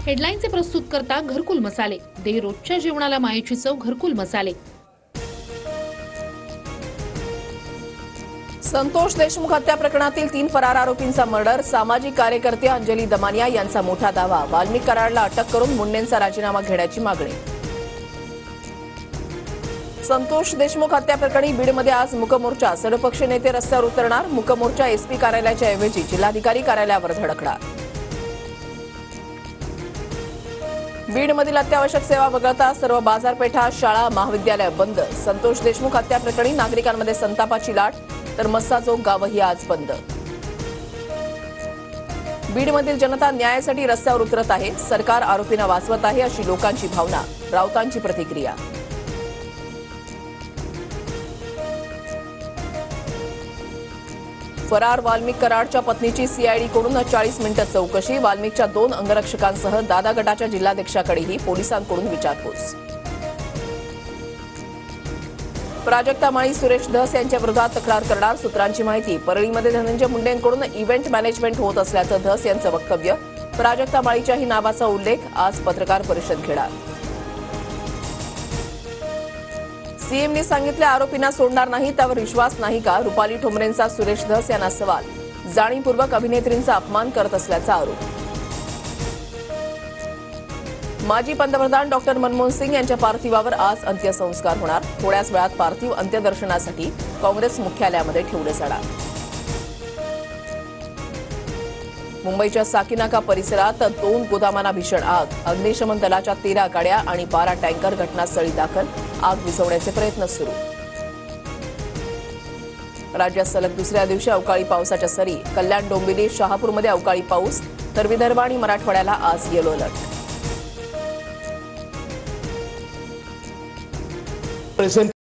हेडलाईनचे प्रस्तुत करता घरकुल मसाले, दे रोजच्या जेवणाला मायेची चव घरकुल मसाले। संतोष देशमुख हत्या प्रकरणातील 3 फरार आरोपींचा मर्डर, सामाजिक कार्यकर्ते अंजली दमानिया यांचा मोठा दावा, वाल्मिक कराडला अटक करून मुंडेंचा राजीनामा घेण्याची मागणी। संतोष देशमुख हत्या प्रकरणी बीडमध्ये आज मूकमोर्चा, सर्वपक्षीय नेते रस्त्यावर उतरणार, मूकमोर्चा एसपी कार्यालयाच्या ऐवजी जिल्हाधिकारी कार्यालयावर धडकणार। बीडमधील अत्यावश्यक सेवा वगळता सर्व बाजारपेठा, शाळा, महाविद्यालय बंद। संतोष देशमुख हत्या प्रकरणी नागरिकांमध्ये संतापाची लाट, तर मस्सा चौक गावही आज बंद। बीडमधील जनता न्यायासाठी रस्त्यावर उतरत आहे, सरकार आरोपींना वाचवत आहे अशी लोकांची भावना, राऊतांची प्रतिक्रिया। फरार वाल्मिक कराडच्या पत्नीची सीआयडीकडून 40 मिनिटं चौकशी, वाल्मिकच्या 2 अंगरक्षकांसह दादा गटाच्या जिल्हाध्यक्षाकडेही पोलिसांकडून विचारपूस। प्राजक्ता माळी सुरेश धस यांच्या विरोधात तक्रार करणार, सूत्रांची माहिती, परळीमध्ये धनंजय मुंडेंकडून इव्हेंट मॅनेजमेंट होत असल्याचं धस यांचं वक्तव्य, प्राजक्ता माळीच्याही नावाचा उल्लेख, आज पत्रकार परिषद घेणार। सीएमने सांगितले आरोपींना सोडणार नाही, त्यावर विश्वास नाही का, रुपाली ठोंबरेंचा सुरेश धस यांना सवाल, जाणीवपूर्वक अभिनेत्रींचा अपमान करत असल्याचा आरोप। माजी पंतप्रधान डॉक्टर मनमोहन सिंग यांच्या पार्थिवावर आज अंत्यसंस्कार होणार, थोड्याच वेळात पार्थिव अंत्यदर्शनासाठी काँग्रेस मुख्यालयामध्ये ठेवले जाणार। मुंबईच्या साकीनाका परिसरात 2 गोदामांना भीषण आग, अग्निशमन दलाच्या 13 गाड्या आणि 12 टँकर घटनास्थळी दाखल, आग विझवण्याचे प्रयत्न सुरू। राज्यात सलग दुसऱ्या दिवशी अवकाळी पावसाच्या सरी, कल्याण, डोंबिवली, शहापूरमध्ये अवकाळी पाऊस, तर विदर्भ आणि मराठवाड्याला आज येलो अलर्ट।